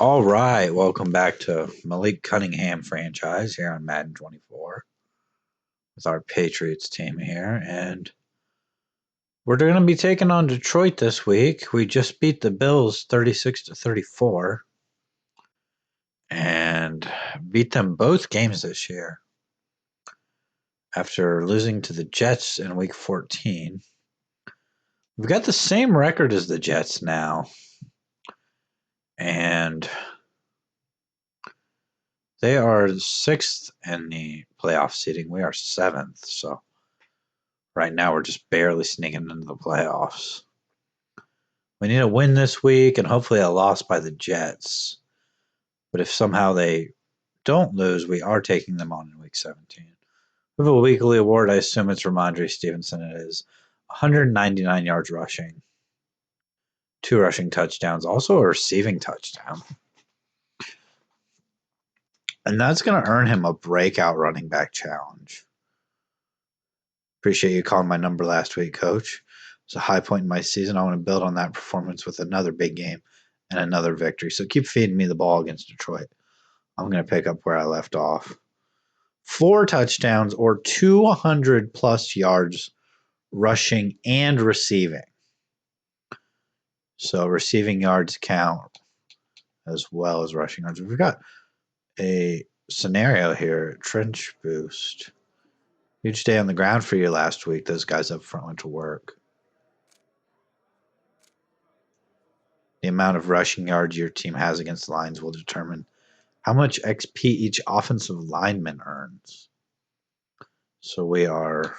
All right, welcome back to Malik Cunningham Franchise here on Madden 24 with our Patriots team here, and we're going to be taking on Detroit this week. We just beat the Bills 36-34 and beat them both games this year after losing to the Jets in Week 14. We've got the same record as the Jets now, and they are 6th in the playoff seeding. We are 7th, so right now we're just barely sneaking into the playoffs. We need a win this week and hopefully a loss by the Jets. But if somehow they don't lose, we are taking them on in Week 17. We have a weekly award. I assume it's Rhamondre Stevenson. It is 199 yards rushing, 2 rushing touchdowns, also a receiving touchdown. And that's going to earn him a breakout running back challenge. Appreciate you calling my number last week, Coach. It's a high point in my season. I want to build on that performance with another big game and another victory. So keep feeding me the ball against Detroit. I'm going to pick up where I left off. 4 touchdowns or 200-plus yards rushing and receiving. So receiving yards count as well as rushing yards. We've got a scenario here, trench boost. Huge day on the ground for you last week. Those guys up front went to work. The amount of rushing yards your team has against the Lions will determine how much XP each offensive lineman earns. So we are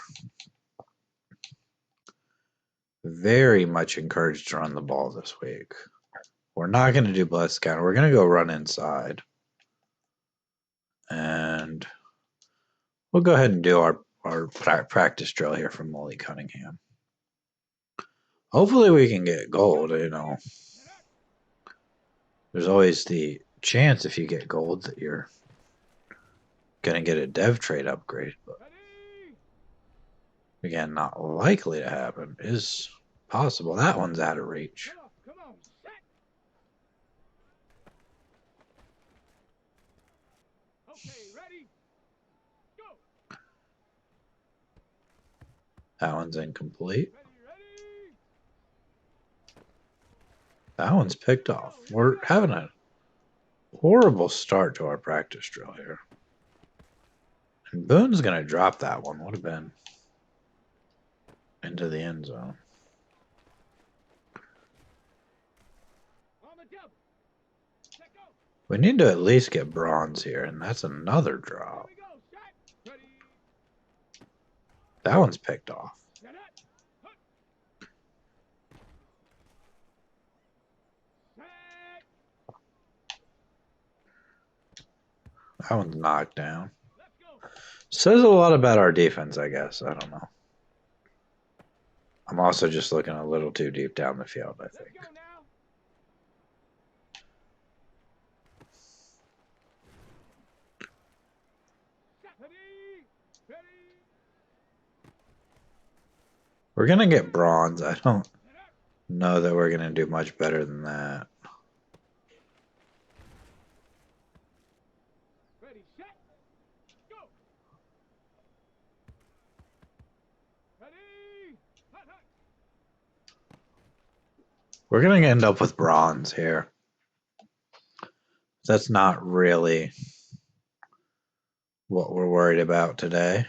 very much encouraged to run the ball this week. We're not going to do blitz counter. We're going to go run inside. And we'll go ahead and do our practice drill here from Malik Cunningham. Hopefully we can get gold, There's always the chance if you get gold that you're going to get a dev trade upgrade. But again, not likely to happen. Is possible. That one's out of reach. That one's incomplete. That one's picked off. We're having a horrible start to our practice drill here. And Boone's going to drop that one. Would have been into the end zone. We need to at least get bronze here, and that's another drop. That one's picked off. That one's knocked down. Says a lot about our defense, I guess. I don't know. I'm also just looking a little too deep down the field, I think. We're going to get bronze. I don't know that we're going to do much better than that. We're going to end up with bronze here. That's not really what we're worried about today.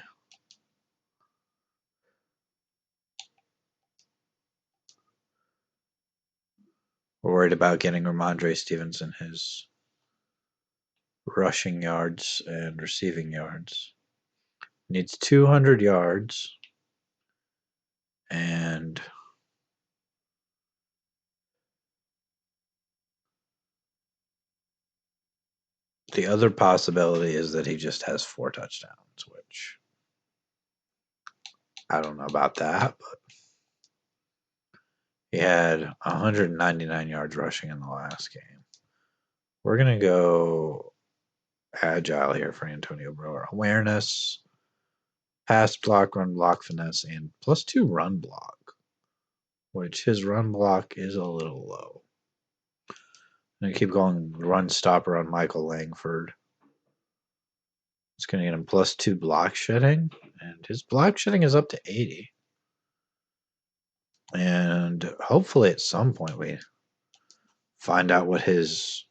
We're worried about getting Rhamondre Stevenson his rushing yards and receiving yards. Needs 200 yards. And the other possibility is that he just has 4 touchdowns, which I don't know about that, but he had 199 yards rushing in the last game. We're going to go agile here for Antonio Brewer. Awareness, pass block, run block, finesse, and +2 run block, which his run block is a little low. I'm going to keep going run stopper on Michael Langford. It's going to get him +2 block shedding, and his block shedding is up to 80. And hopefully at some point we find out what his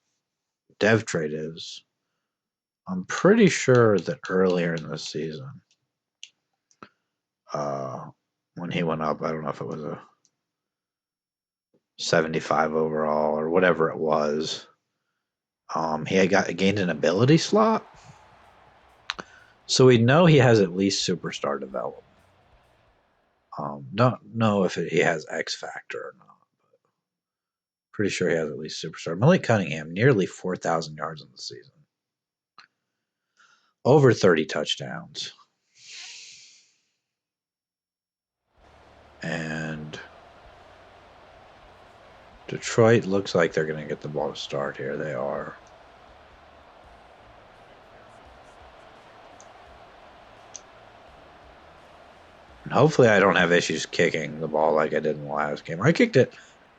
dev trait is. I'm pretty sure that earlier in the season, when he went up, I don't know if it was a 75 overall or whatever it was, he had gained an ability slot. So we know he has at least superstar development. Don't know if he has X Factor or not, but pretty sure he has at least superstar. Malik Cunningham, nearly 4,000 yards in the season. Over 30 touchdowns. And Detroit looks like they're going to get the ball to start here. They are. And hopefully I don't have issues kicking the ball like I did in the last game. I kicked it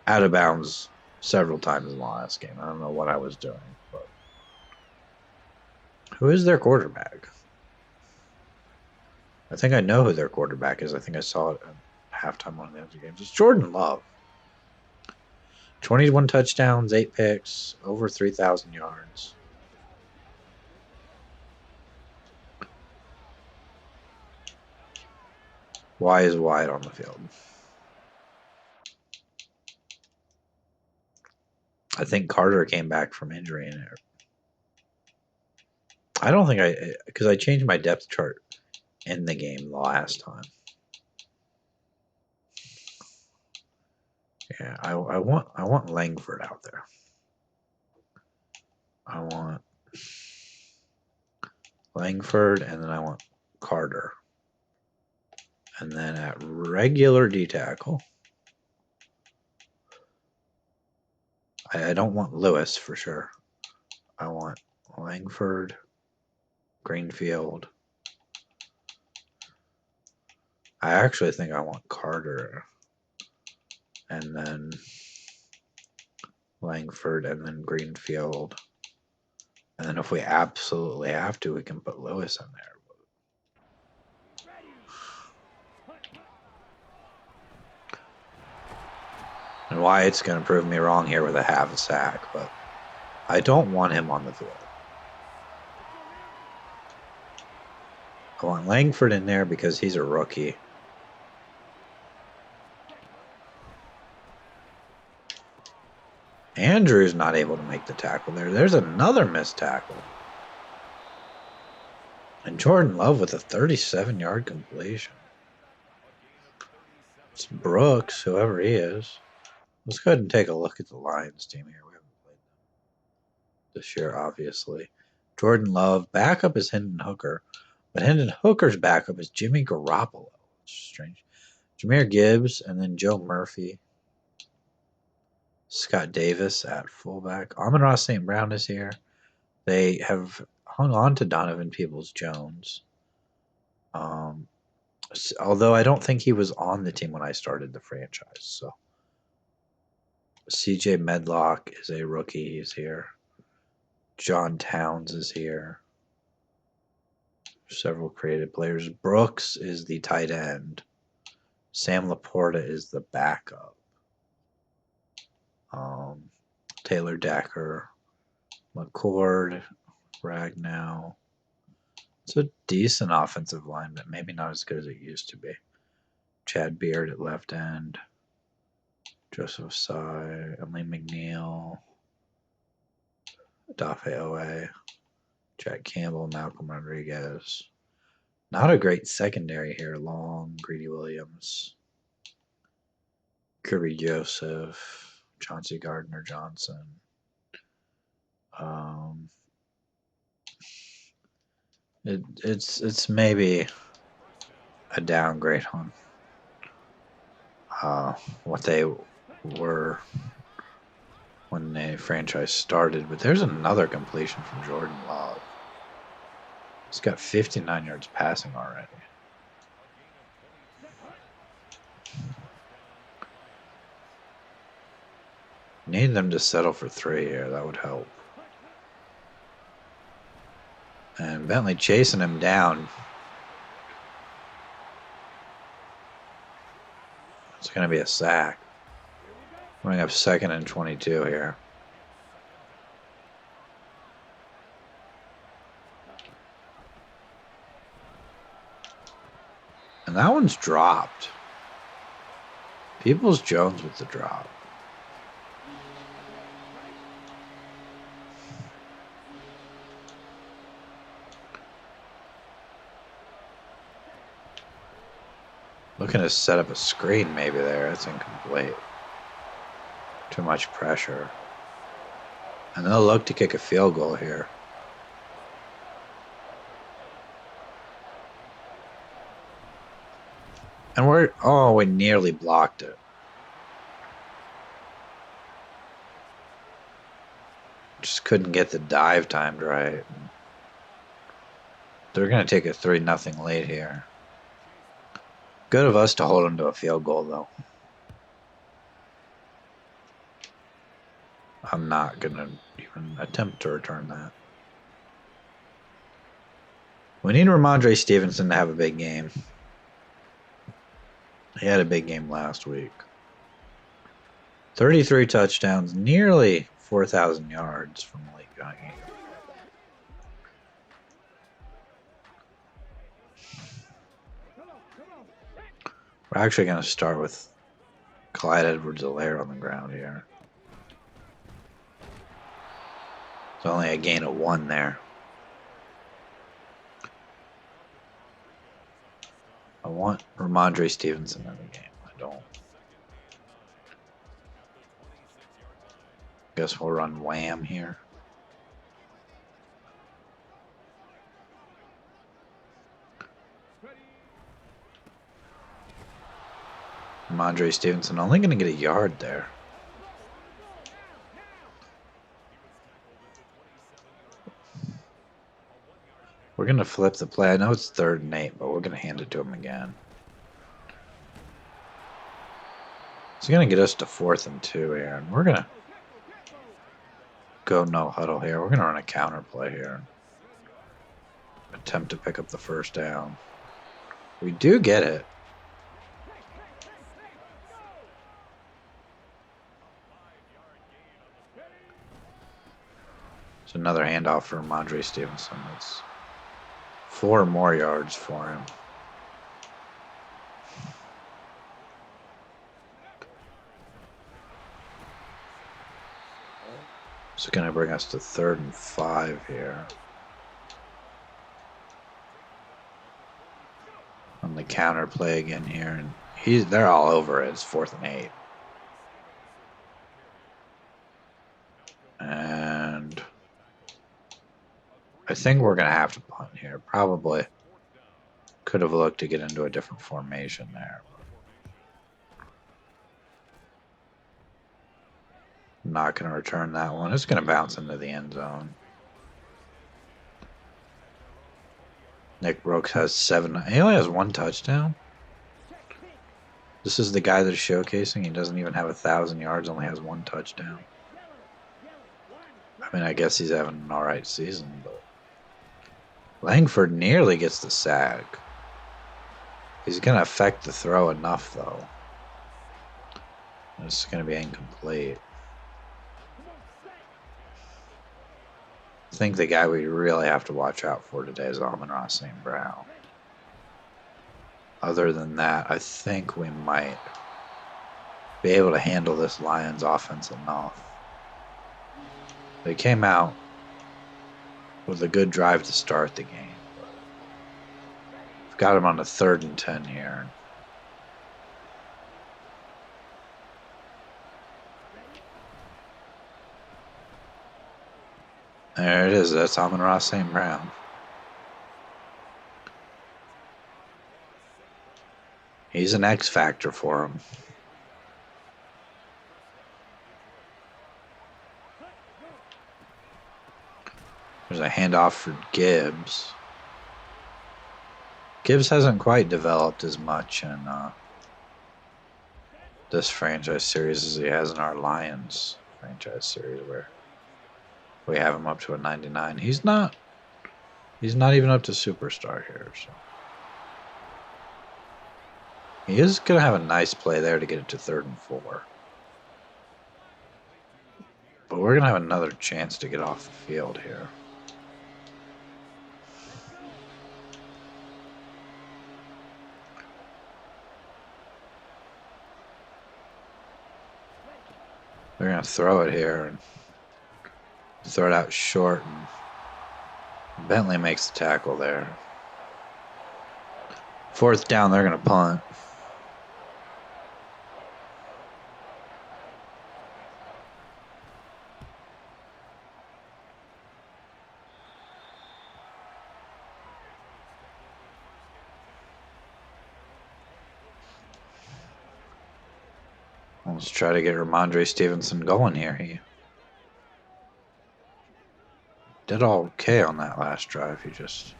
out of bounds several times in the last game. I don't know what I was doing. But who is their quarterback? I think I know who their quarterback is. I think I saw it at halftime one of the other games. It's Jordan Love. 21 touchdowns, 8 picks, over 3,000 yards. Y is wide on the field. I think Carter came back from injury in it. I don't think because I changed my depth chart in the game the last time. Yeah, I want Langford out there. I want Langford, and then I want Carter. And then at regular D tackle, I don't want Lewis for sure. I want Langford, Greenfield. I actually think I want Carter, and then Langford, and then Greenfield. And then if we absolutely have to, we can put Lewis in there. And Wyatt's going to prove me wrong here with a half a sack, but I don't want him on the field. I want Langford in there because he's a rookie. Andrew's not able to make the tackle there. There's another missed tackle. And Jordan Love with a 37-yard completion. It's Brooks, whoever he is. Let's go ahead and take a look at the Lions team here. We haven't played them this year, obviously. Jordan Love. Backup is Hendon Hooker. But Hendon Hooker's backup is Jimmy Garoppolo. It's strange. Jahmyr Gibbs and then Joe Murphy. Scott Davis at fullback. Amon-Ra St. Brown is here. They have hung on to Donovan Peoples-Jones. Although I don't think he was on the team when I started the franchise. So CJ Medlock is a rookie. He's here. John Towns is here. Several creative players. Brooks is the tight end. Sam Laporta is the backup. Taylor Decker, McCord, Ragnow. It's a decent offensive line, but maybe not as good as it used to be. Chad Beard at left end. Joseph Sy, Emily McNeil, Dafe Owe, Jack Campbell, Malcolm Rodriguez. Not a great secondary here. Long, Greedy Williams, Kirby Joseph, Chauncey Gardner-Johnson. It's maybe a downgrade on what they were when the franchise started. But there's another completion from Jordan Love. He's got 59 yards passing already. Need them to settle for 3 here. That would help. And Bentley chasing him down. It's going to be a sack. Bring up 2nd and 22 here. And that one's dropped. Peoples-Jones with the drop. Looking to set up a screen maybe there. It's incomplete. Too much pressure. And they'll look to kick a field goal here. And we nearly blocked it. Just couldn't get the dive timed right. They're going to take a 3-0 lead here. Good of us to hold them to a field goal, though. I'm not going to even attempt to return that. We need Rhamondre Stevenson to have a big game. He had a big game last week. 33 touchdowns, nearly 4,000 yards from Malik Cunningham. We're actually going to start with Clyde Edwards-Helaire on the ground here. It's only a gain of 1 there. I want Rhamondre Stevenson in the game. I don't. Guess we'll run Wham here. Rhamondre Stevenson only going to get a yard there. We're going to flip the play. I know it's 3rd and 8, but we're going to hand it to him again. It's going to get us to 4th and 2 here. And we're going to go no huddle here. We're going to run a counter play here. Attempt to pick up the 1st down. We do get it. It's another handoff for Rhamondre Stevenson. It's 4 more yards for him. It's going to bring us to 3rd and 5 here. On the counter play again here, and they're all over it. It's 4th and 8. And I think we're going to have to punt here. Probably could have looked to get into a different formation there. Not going to return that one. It's going to bounce into the end zone. Nick Brooks has 7. He only has 1 touchdown. This is the guy that's showcasing. He doesn't even have 1,000 yards. Only has 1 touchdown. I mean, I guess he's having an all right season, but Langford nearly gets the sack. He's going to affect the throw enough, though. It's going to be incomplete. I think the guy we really have to watch out for today is Rhamondre St. Brown. Other than that, I think we might be able to handle this Lions offense enough. They came out with a good drive to start the game. We've got him on a 3rd and 10 here. There it is. That's Rhamondre St. Brown. He's an X factor for him. There's a handoff for Gibbs. Gibbs hasn't quite developed as much in this franchise series as he has in our Lions Franchise series where we have him up to a 99. He's not even up to superstar here, so he is gonna have a nice play there to get it to 3rd and 4. But we're gonna have another chance to get off the field here. They're gonna throw it here and throw it out short, and Bentley makes the tackle there. 4th down, they're gonna punt. Let's try to get Rhamondre Stevenson going here. He did okay on that last drive. He just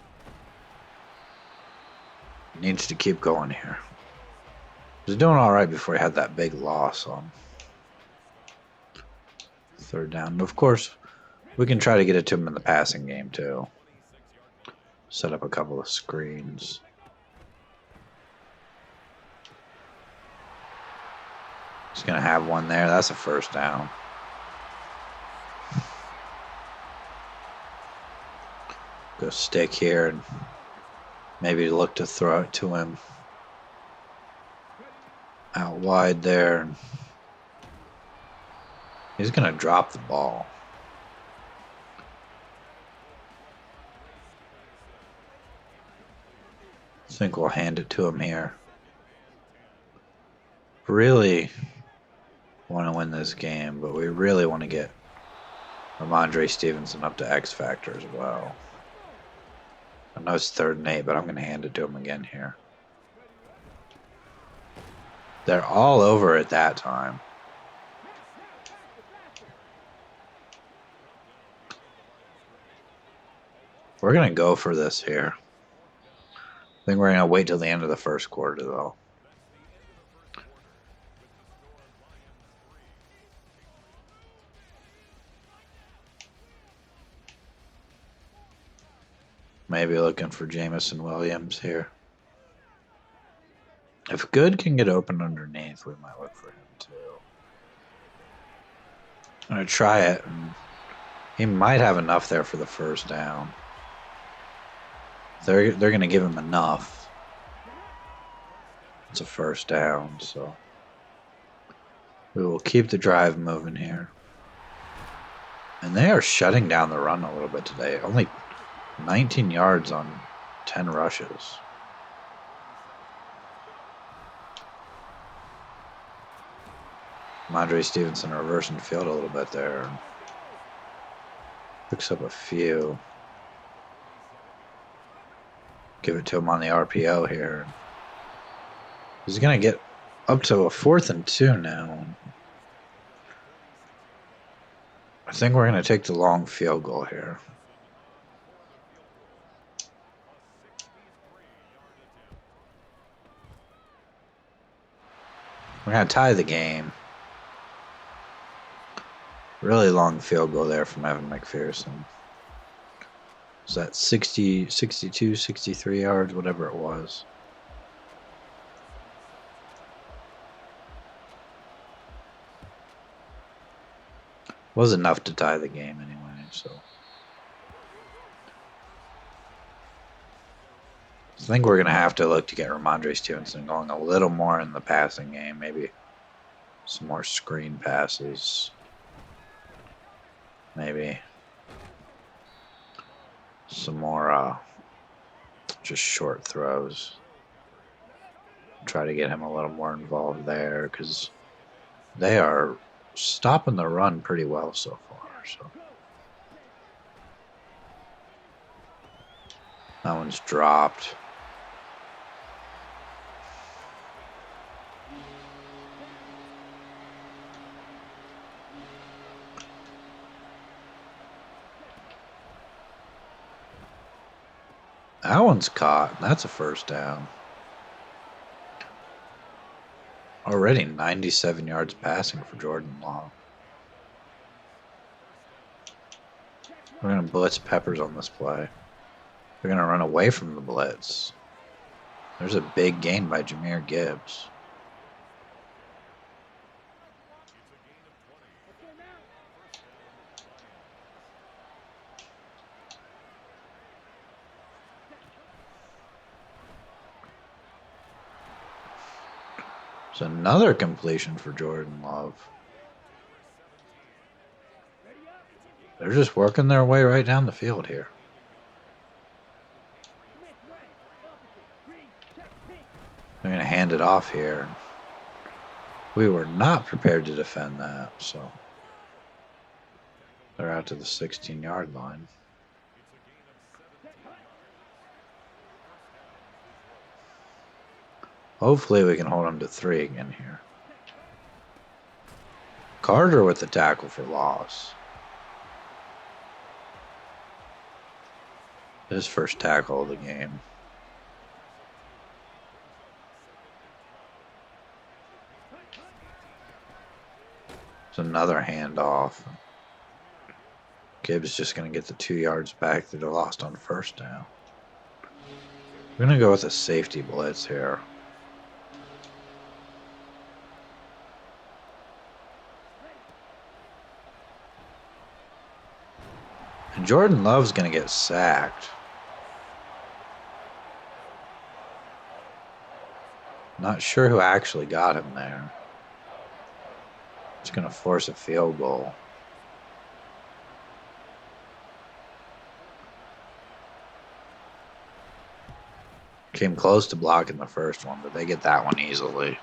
needs to keep going here. He was doing all right before he had that big loss on 3rd down. Of course, we can try to get it to him in the passing game too. Set up a couple of screens. He's going to have one there. That's a 1st down. Go stick here and maybe look to throw it to him out wide there. He's going to drop the ball. I think we'll hand it to him here. Really want to win this game, but we really want to get Rhamondre Stevenson up to X Factor as well. I know it's 3rd and 8, but I'm going to hand it to him again here. They're all over at that time. We're going to go for this here. I think we're going to wait till the end of the 1st quarter, though. Maybe looking for Jamison Williams here. If Good can get open underneath, we might look for him too. I'm going to try it. And he might have enough there for the 1st down. They're going to give him enough. It's a 1st down, so we will keep the drive moving here. And they are shutting down the run a little bit today. Only 19 yards on 10 rushes. Rhamondre Stevenson reversing field a little bit there. Picks up a few. Give it to him on the RPO here. He's going to get up to a 4th and 2 now. I think we're going to take the long field goal here. We're going to tie the game. Really long field goal there from Evan McPherson. Was that 60, 62, 63 yards, whatever it was. Was enough to tie the game anyway, so. I think we're going to have to look to get Rhamondre Stevenson going a little more in the passing game. Maybe some more screen passes. Maybe some more just short throws. Try to get him a little more involved there because they are stopping the run pretty well so far. So that one's dropped. That one's caught. That's a 1st down. Already 97 yards passing for Jordan Long. We're going to blitz Peppers on this play. They're going to run away from the blitz. There's a big gain by Jahmyr Gibbs. It's another completion for Jordan Love. They're just working their way right down the field here. They're going to hand it off here. We were not prepared to defend that, so they're out to the 16-yard line. Hopefully we can hold them to 3 again here. Carter with the tackle for loss. His first tackle of the game. It's another handoff. Gibbs just going to get the 2 yards back that they lost on first down. We're going to go with a safety blitz here. And Jordan Love's going to get sacked. Not sure who actually got him there. It's going to force a field goal. Came close to blocking the first one, but they get that one easily.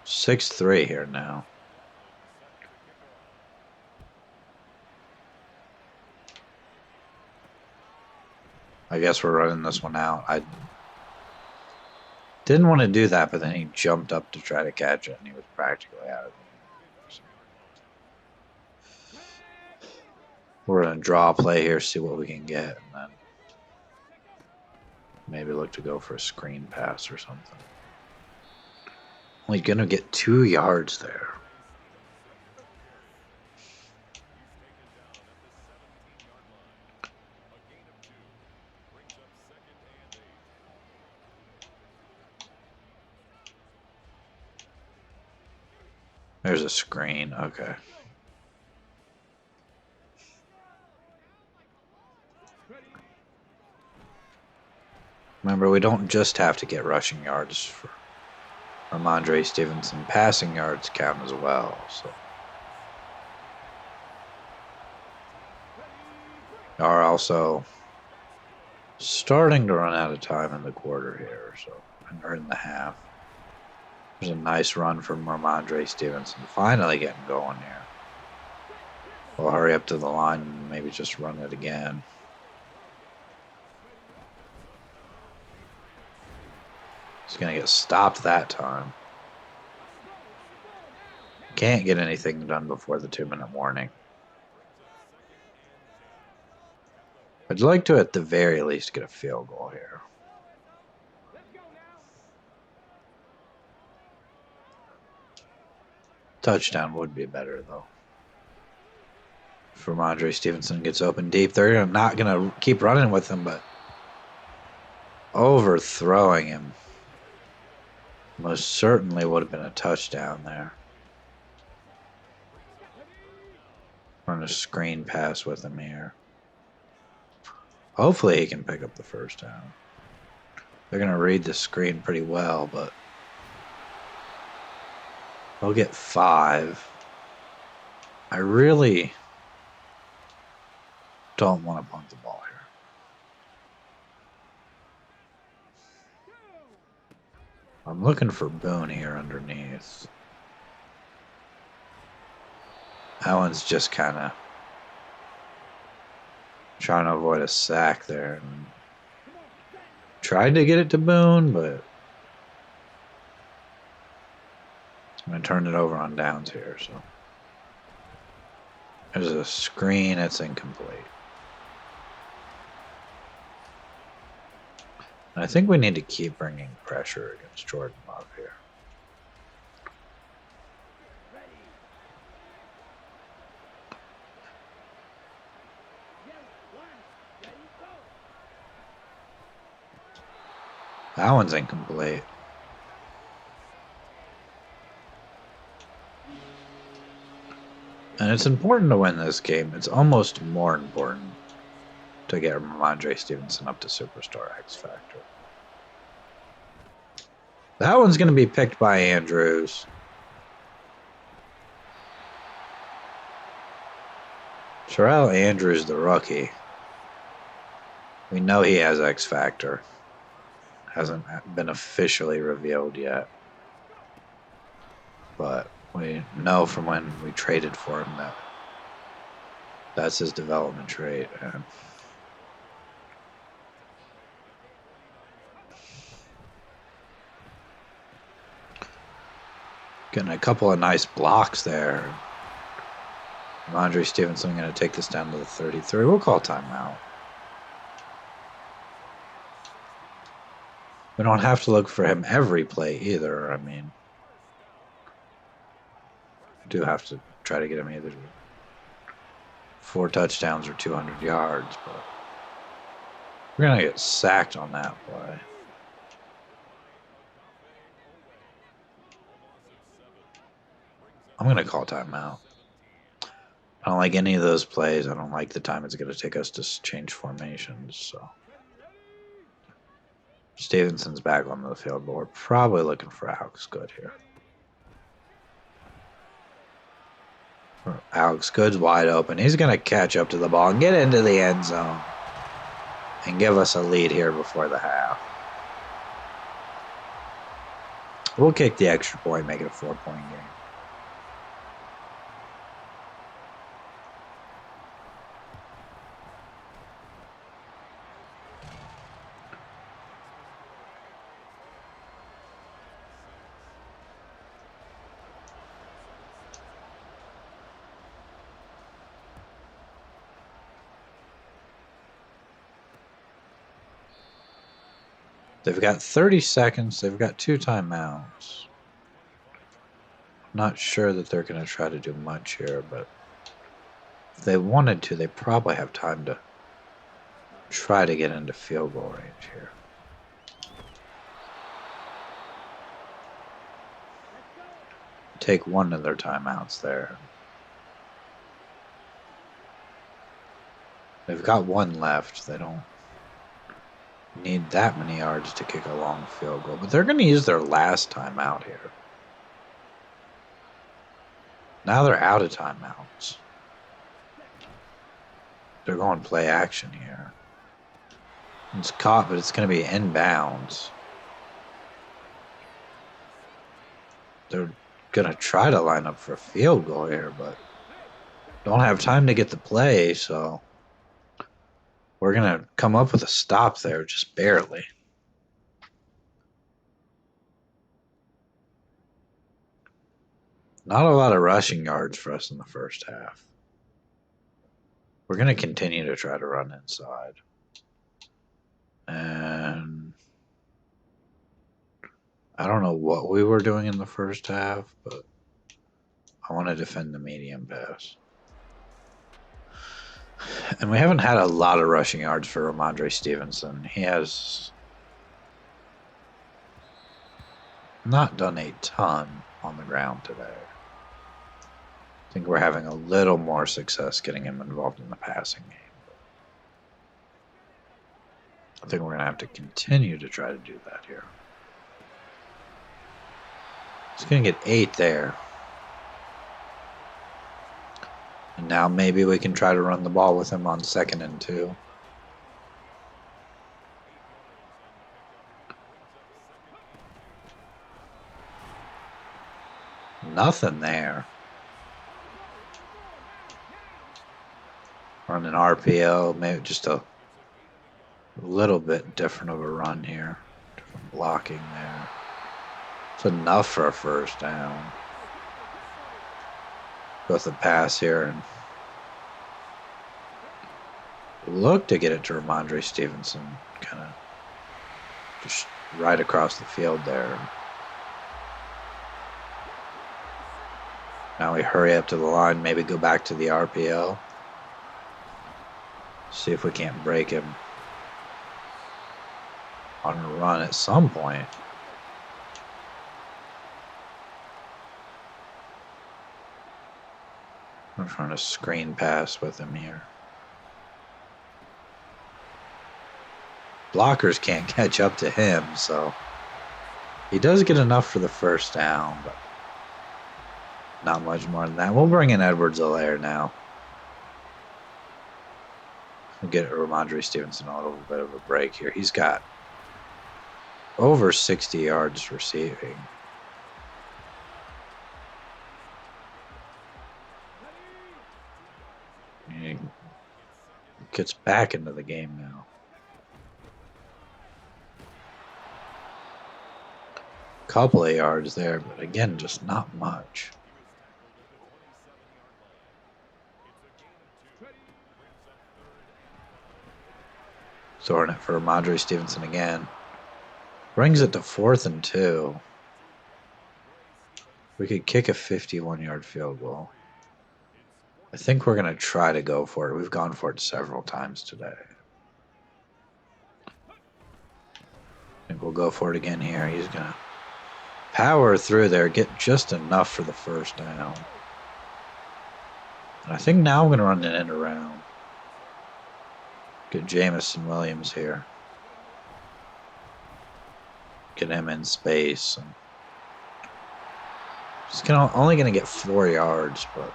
(6-3) here now. I guess we're running this one out. I didn't want to do that, but then he jumped up to try to catch it, and he was practically out of it. We're going to draw a play here, see what we can get, and then maybe look to go for a screen pass or something. Only going to get 2 yards there. There's a screen. Okay. Remember, we don't just have to get rushing yards for Rhamondre Stevenson. Passing yards count as well. So we are also starting to run out of time in the quarter here, or in the half. There's a nice run from Rhamondre Stevenson. Finally getting going here. We'll hurry up to the line and maybe just run it again. He's going to get stopped that time. Can't get anything done before the 2-minute warning. I'd like to, at the very least, get a field goal here. Touchdown would be better, though. If Rhamondre Stevenson gets open deep, they're not going to keep running with him, but overthrowing him most certainly would have been a touchdown there. Run a screen pass with him here. Hopefully he can pick up the first down. They're going to read the screen pretty well, but they'll get 5. I really don't want to punt the ball here. I'm looking for Boone here underneath. Allen's just kind of trying to avoid a sack there. And tried to get it to Boone, but I'm going to turn it over on downs here. So there's a screen. It's incomplete. And I think we need to keep bringing pressure against Jordan Love here. That one's incomplete. And it's important to win this game. It's almost more important to get Rhamondre Stevenson up to Superstar X Factor. That one's going to be picked by Andrews. Terrell Andrews, the rookie. We know he has X Factor. Hasn't been officially revealed yet. But we know from when we traded for him that that's his development trait. And getting a couple of nice blocks there. Rhamondre Stevenson going to take this down to the 33. We'll call timeout. We don't have to look for him every play either. I mean, we do have to try to get him either 4 touchdowns or 200 yards, but we're going to get sacked on that play. I'm going to call timeout. I don't like any of those plays. I don't like the time it's going to take us to change formations. So Stevenson's back on the field, but we're probably looking for Alex Good here. Alex Good's wide open. He's going to catch up to the ball and get into the end zone and give us a lead here before the half. We'll kick the extra point, make it a 4-point game. They've got 30 seconds. They've got 2 timeouts. Not sure that they're going to try to do much here, but if they wanted to, they probably have time to try to get into field goal range here. Take one of their timeouts there. They've got 1 left. They don't need that many yards to kick a long field goal, but they're going to use their last timeout here. Now they're out of timeouts. They're going play action here. It's caught, but it's going to be inbounds. They're going to try to line up for a field goal here, but don't have time to get the play, so we're going to come up with a stop there, just barely. Not a lot of rushing yards for us in the first half. We're going to continue to try to run inside. And I don't know what we were doing in the first half, but I want to defend the medium pass. And we haven't had a lot of rushing yards for Rhamondre Stevenson. He has not done a ton on the ground today. I think we're having a little more success getting him involved in the passing game. I think we're going to have to continue to try to do that here. He's going to get 8 there. And now maybe we can try to run the ball with him on 2nd and 2. Nothing there. Run an RPO, maybe just a little bit different of a run here. Different blocking there. It's enough for a first down. With the pass here and look to get it to Rhamondre Stevenson. Kind of Just right across the field there. Now we hurry up to the line, maybe go back to the RPO. See if we can't break him on a run at some point. I'm trying to screen pass with him here. Blockers can't catch up to him, so he does get enough for the first down, but not much more than that. We'll bring in Edwards-Helaire now. We'll get Rhamondre Stevenson a little bit of a break here. He's got over 60 yards receiving. He gets back into the game now. Couple of yards there, but again, just not much. Throwing it for Rhamondre Stevenson again. Brings it to 4th and 2. We could kick a 51-yard field goal. I think we're going to try to go for it. We've gone for it several times today. I think we'll go for it again here. He's going to power through there, get just enough for the first down. And I think now I'm going to run it in around. Get Jamison Williams here. Get him in space. And he's only going to get 4 yards, but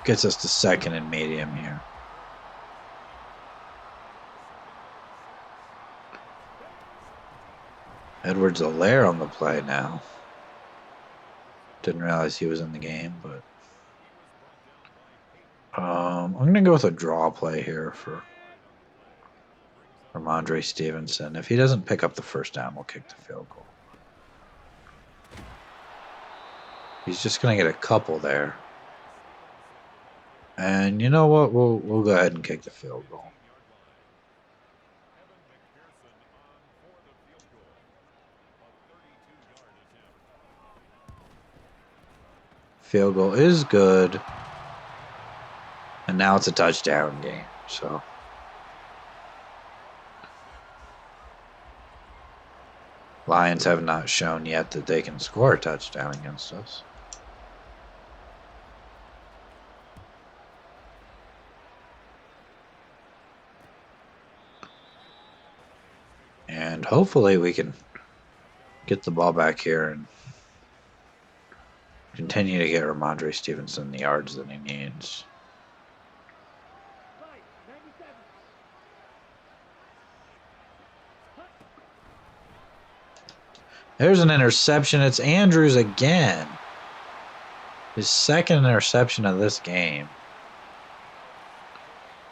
gets us to 2nd and medium here. Edwards-Helaire on the play now. Didn't realize he was in the game, but I'm going to go with a draw play here for Rhamondre Stevenson. If he doesn't pick up the first down, we'll kick the field goal. He's just going to get a couple there. And you know what? We'll go ahead and kick the field goal. Field goal is good. And now it's a touchdown game. So Lions have not shown yet that they can score a touchdown against us. And hopefully we can get the ball back here and continue to get Rhamondre Stevenson the yards that he needs. There's an interception. It's Andrews again. His 2nd interception of this game.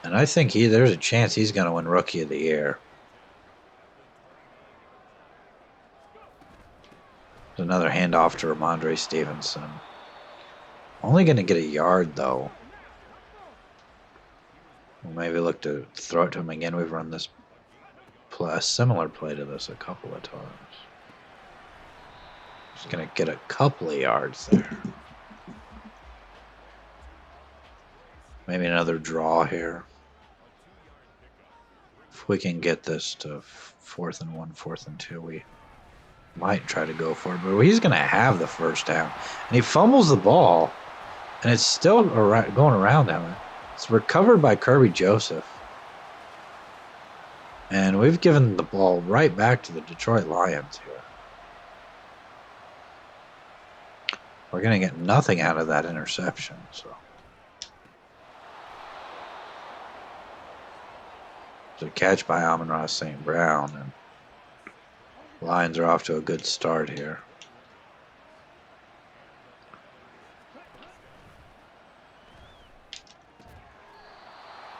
And I think there's a chance he's going to win Rookie of the Year. There's another handoff to Rhamondre Stevenson. Only going to get a yard, though. We'll maybe look to throw it to him again. We've run this a similar play to this a couple of times. Just going to get a couple of yards there. Maybe another draw here. If we can get this to 4th and 1, 4th and 2, we might try to go for it. But he's going to have the first down. And he fumbles the ball. And it's still going around him. It's recovered by Kirby Joseph. And we've given the ball right back to the Detroit Lions here. We're going to get nothing out of that interception. So it's a catch by Amon-Ra St. Brown. And Lions are off to a good start here.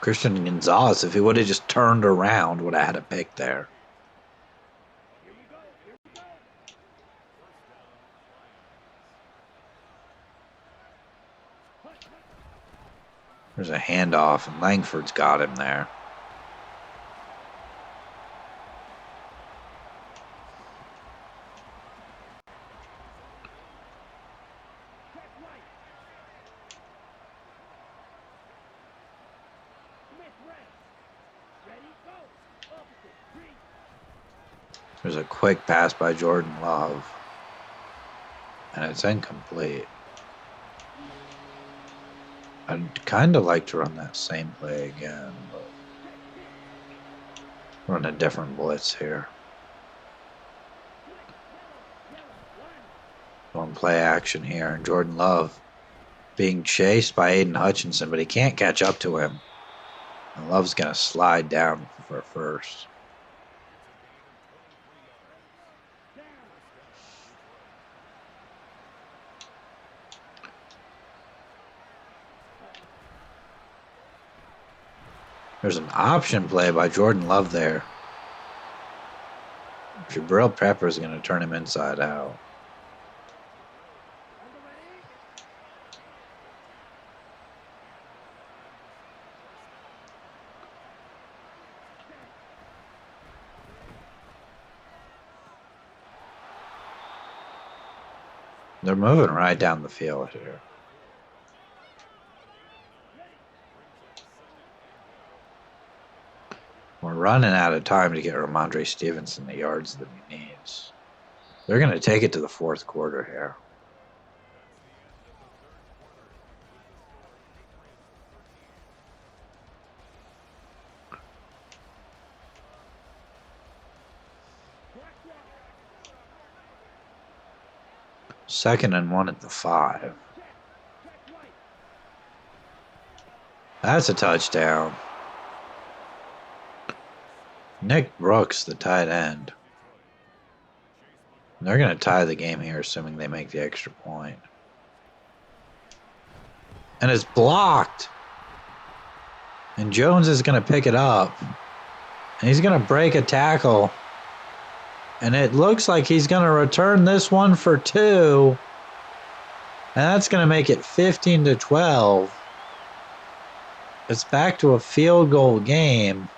Christian Gonzalez, if he would have just turned around, would have had a pick there. There's a handoff, and Langford's got him there. There's a quick pass by Jordan Love. And it's incomplete. I'd kind of like to run that same play again, but run a different blitz here. Going play action here, and Jordan Love being chased by Aiden Hutchinson, but he can't catch up to him. And Love's going to slide down for first. There's an option play by Jordan Love there. Jabril Pepper is going to turn him inside out. They're moving right down the field here. We're running out of time to get Rhamondre Stevenson the yards that he needs. They're going to take it to the fourth quarter here. Second and 1 at the 5. That's a touchdown. Nick Brooks, the tight end. They're going to tie the game here, assuming they make the extra point. And it's blocked. And Jones is going to pick it up. And he's going to break a tackle. And it looks like he's going to return this one for 2. And that's going to make it 15-12. It's back to a field goal game.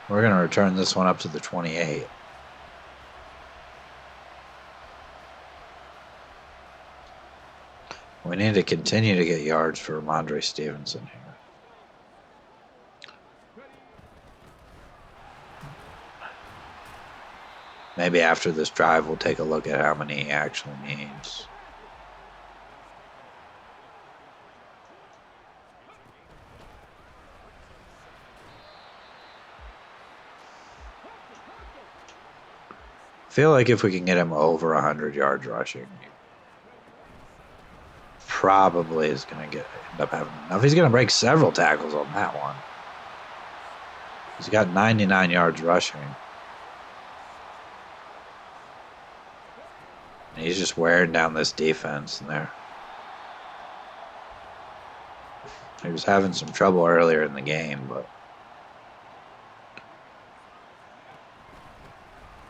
We're going to return this one up to the 28. We need to continue to get yards for Rhamondre Stevenson here. Maybe after this drive, we'll take a look at how many he actually needs. I feel like if we can get him over 100 yards rushing, probably is going to end up having enough. He's going to break several tackles on that one. He's got 99 yards rushing. And he's just wearing down this defense in there. He was having some trouble earlier in the game, but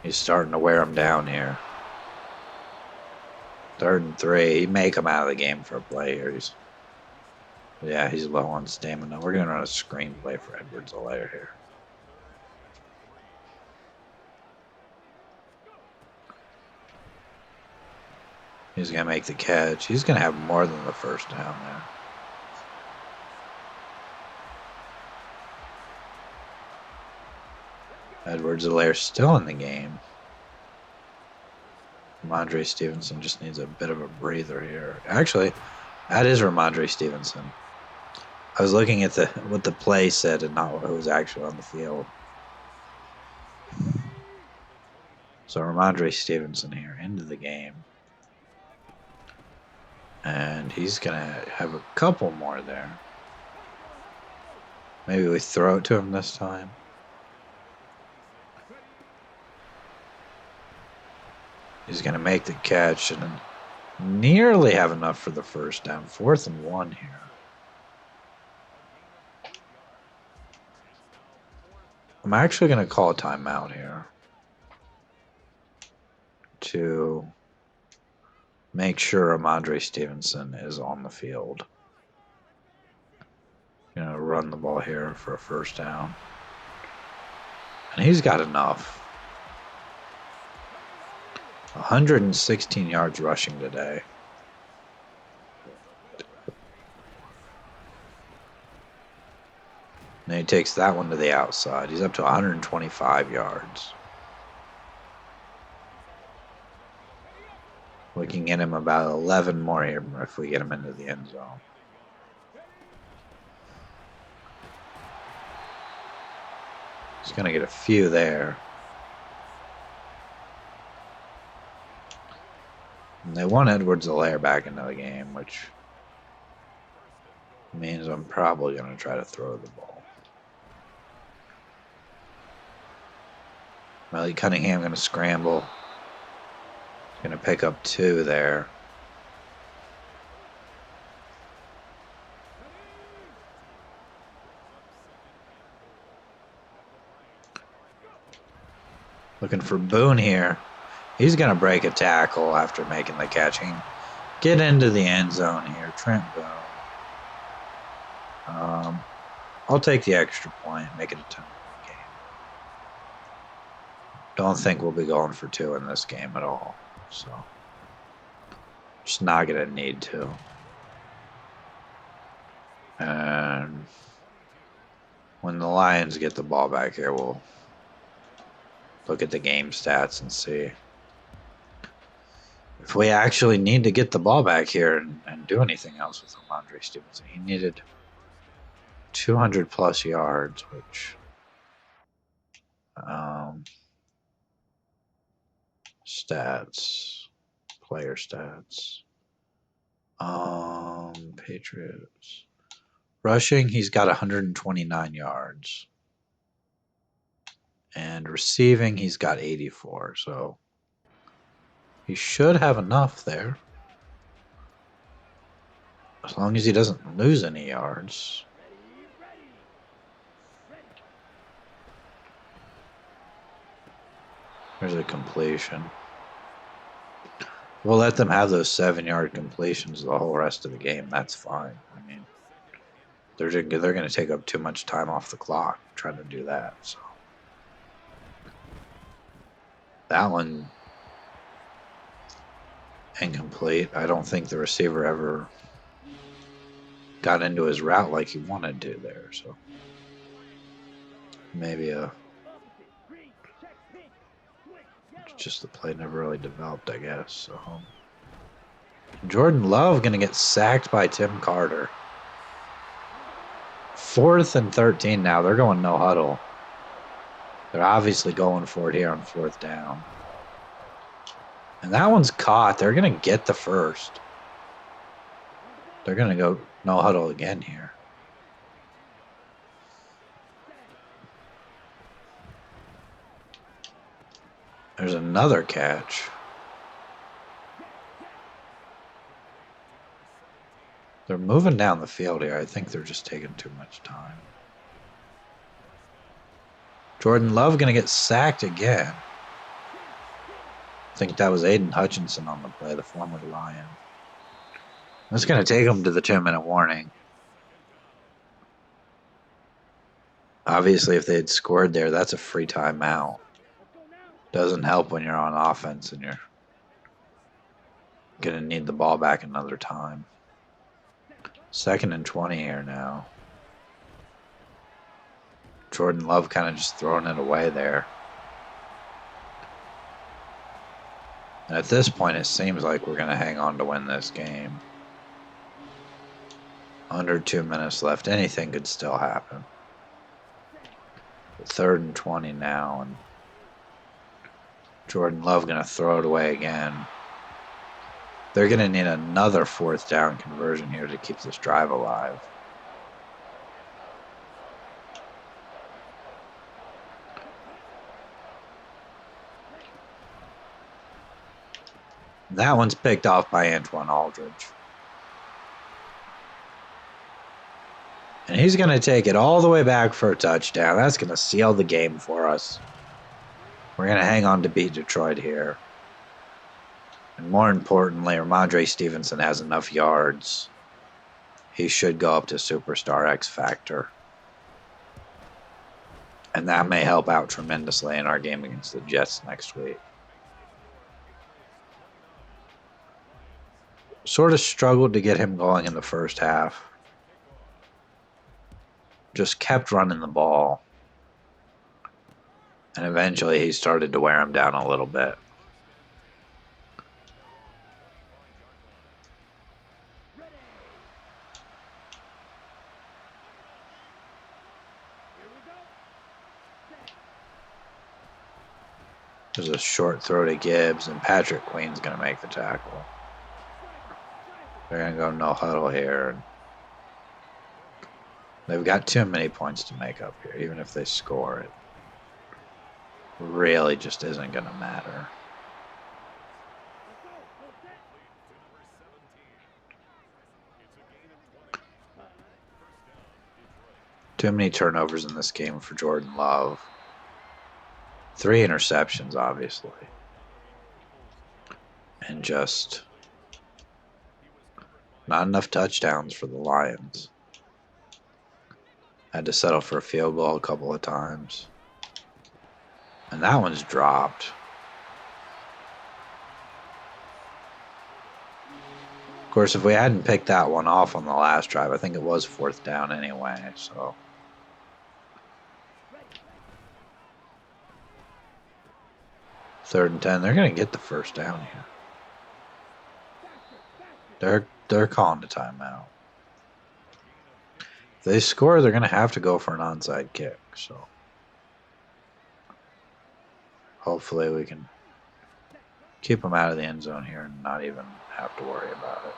he's starting to wear him down here. 3rd and 3. He may come out of the game for a play here. He's low on stamina. We're going to run a screen play for Edwards-Helaire here. He's going to make the catch. He's going to have more than the first down there. Edwards-Helaire still in the game. Rhamondre Stevenson just needs a bit of a breather here. Actually, that is Rhamondre Stevenson. I was looking at what the play said and not who was actually on the field. So Rhamondre Stevenson here into the game. And he's going to have a couple more there. Maybe we throw it to him this time. He's going to make the catch and nearly have enough for the first down. 4th and 1 here. I'm actually going to call a timeout here to make sure Rhamondre Stevenson is on the field. Going to run the ball here for a first down. And he's got enough. 116 yards rushing today. And he takes that one to the outside. He's up to 125 yards. We can get him about 11 more here if we get him into the end zone. He's going to get a few there. And they want Edwards-Helaire back into the game, which means I'm probably going to try to throw the ball. Malik Cunningham going to scramble. Going to pick up 2 there. Looking for Boone here. He's going to break a tackle after making the catch. He can get into the end zone here. Trent Boone. I'll take the extra point, make it a 10-point game. Don't think we'll be going for 2 in this game at all. So, just not going to need to. And when the Lions get the ball back here, we'll look at the game stats and see if we actually need to get the ball back here and do anything else with Rhamondre Stevenson. He needed 200 plus yards, which stats, player stats, Patriots. Rushing, he's got 129 yards. And receiving, he's got 84. So he should have enough there. As long as he doesn't lose any yards. There's a completion. We'll let them have those 7-yard completions the whole rest of the game. That's fine. I mean, they're going to take up too much time off the clock trying to do that. So that one incomplete. I don't think the receiver ever got into his route like he wanted to there. So maybe just the play never really developed, I guess. So Jordan Love going to get sacked by Tim Carter. 4th and 13 now. They're going no huddle. They're obviously going for it here on 4th down. And that one's caught. They're going to get the first. They're going to go no huddle again here. There's another catch. They're moving down the field here. I think they're just taking too much time. Jordan Love going to get sacked again. I think that was Aiden Hutchinson on the play, the former Lion. That's going to take him to the 2-minute warning. Obviously, if they had scored there, that's a free timeout. Doesn't help when you're on offense and you're going to need the ball back another time. 2nd and 20 here now. Jordan Love kind of just throwing it away there. And at this point, it seems like we're going to hang on to win this game. Under 2 minutes left. Anything could still happen. 3rd and 20 now. And Jordan Love going to throw it away again. They're going to need another 4th down conversion here to keep this drive alive. That one's picked off by Antoine Aldridge. And he's going to take it all the way back for a touchdown. That's going to seal the game for us. We're going to hang on to beat Detroit here. And more importantly, Rhamondre Stevenson has enough yards. He should go up to Superstar X Factor. And that may help out tremendously in our game against the Jets next week. Sort of struggled to get him going in the first half. just kept running the ball. And eventually he started to wear him down a little bit. There's a short throw to Gibbs, and Patrick Queen's going to make the tackle. They're going to go no huddle here. They've got too many points to make up here, even if they score it. Really just isn't going to matter. Too many turnovers in this game for Jordan Love. 3 interceptions, obviously. And just not enough touchdowns for the Lions. Had to settle for a field goal a couple of times. And that one's dropped. Of course, if we hadn't picked that one off on the last drive, I think it was 4th down anyway, so. Third and 10, they're going to get the first down here. They're calling a timeout. If they score, they're going to have to go for an onside kick, so. Hopefully we can keep them out of the end zone here and not even have to worry about it.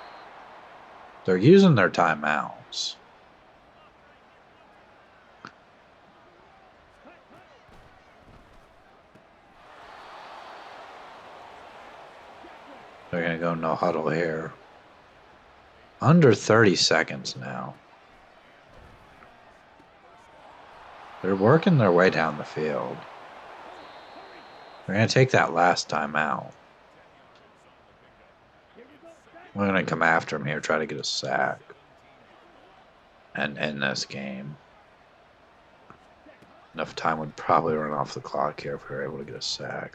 They're using their timeouts. They're going to go no huddle here. Under 30 seconds now. They're working their way down the field. They're going to take that last time out. We're going to come after him here, try to get a sack. And end this game. Enough time would probably run off the clock here if we were able to get a sack.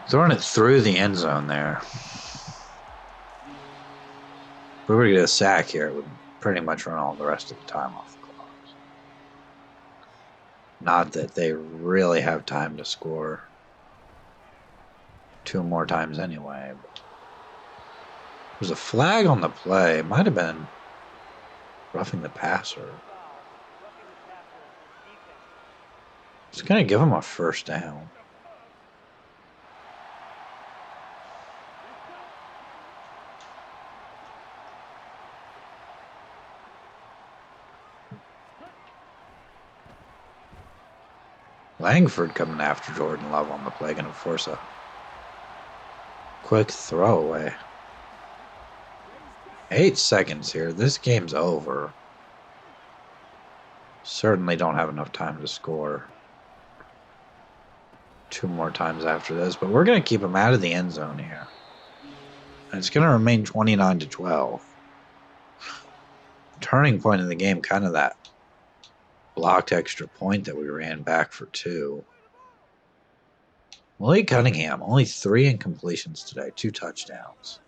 Throwing it through the end zone there. If we were to get a sack here, it would pretty much run all the rest of the time off the clock. Not that they really have time to score 2 more times anyway. But there's a flag on the play. It might have been roughing the passer. It's going to give him a first down. Langford coming after Jordan Love on the play, going to force a quick throwaway. 8 seconds here. This game's over. Certainly don't have enough time to score 2 more times after this, but we're going to keep him out of the end zone here. And it's going to remain 29-12. Turning point in the game, kind of that blocked extra point that we ran back for 2. Malik Cunningham, only 3 incompletions today, 2 touchdowns.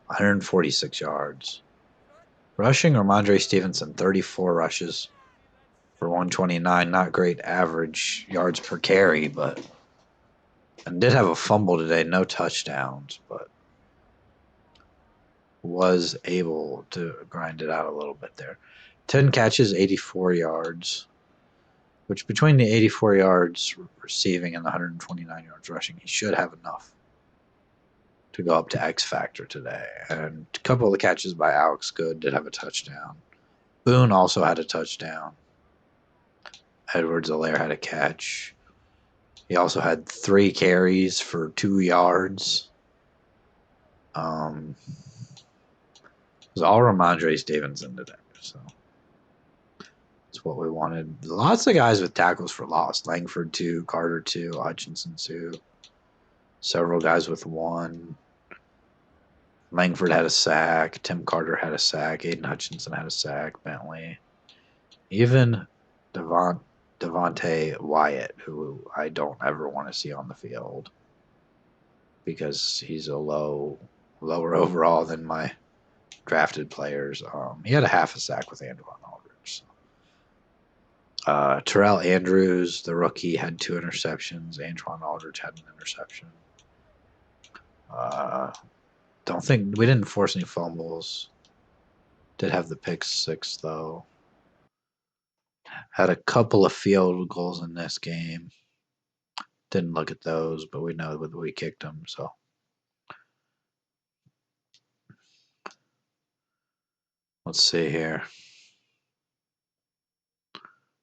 146 yards. Rushing, Rhamondre Stevenson, 34 rushes for 129. Not great average yards per carry, but and did have a fumble today, no touchdowns, but was able to grind it out a little bit there. 10 catches, 84 yards, which between the 84 yards receiving and the 129 yards rushing, he should have enough to go up to X Factor today. And a couple of the catches by Alex Good did have a touchdown. Boone also had a touchdown. Edwards-Helaire had a catch. He also had 3 carries for 2 yards. It was all Rhamondre Stevenson today, so that's what we wanted. Lots of guys with tackles for loss. Langford 2, Carter 2, Hutchinson 2. Several guys with 1. Langford had a sack. Tim Carter had a sack. Aiden Hutchinson had a sack. Bentley. Even Devontae Wyatt, who I don't ever want to see on the field because he's a lower overall than my drafted players. He had a half a sack with Antoine Aldridge. Terrell Andrews, the rookie, had 2 interceptions. Antoine Aldridge had an interception. Don't think we didn't force any fumbles. Did have the pick 6 though. Had a couple of field goals in this game. Didn't look at those, but we know that we kicked them. So let's see here.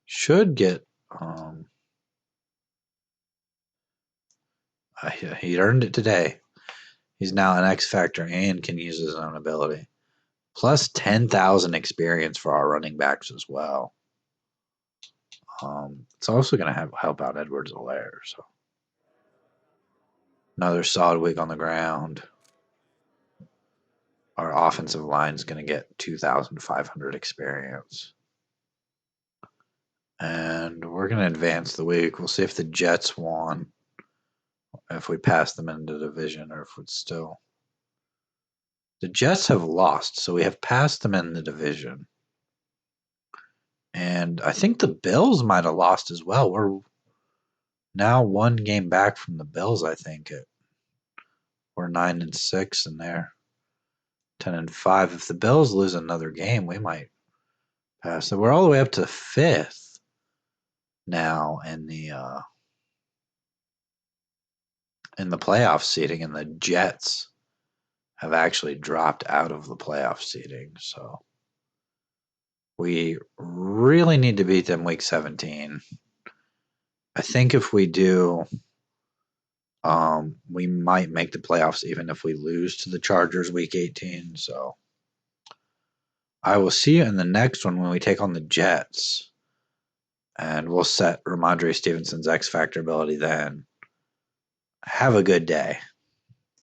Should get. He earned it today. He's now an X factor and can use his own ability. Plus 10,000 experience for our running backs as well. It's also going to help out Edwards-Helaire. So another solid week on the ground. Our offensive line is going to get 2,500 experience. And we're going to advance the week. We'll see if the Jets won, if we pass them into the division, or if it's still. The Jets have lost, so we have passed them in the division. And I think the Bills might have lost as well. We're now 1 game back from the Bills, I think. We're 9-6, and they're 10-5. If the Bills lose another game, we might pass it. We're all the way up to 5th now in the playoff seeding, and the Jets have actually dropped out of the playoff seeding. So we really need to beat them week 17. I think if we do, we might make the playoffs even if we lose to the Chargers week 18. So I will see you in the next one when we take on the Jets. And we'll set Rhamondre Stevenson's X Factor ability then. Have a good day.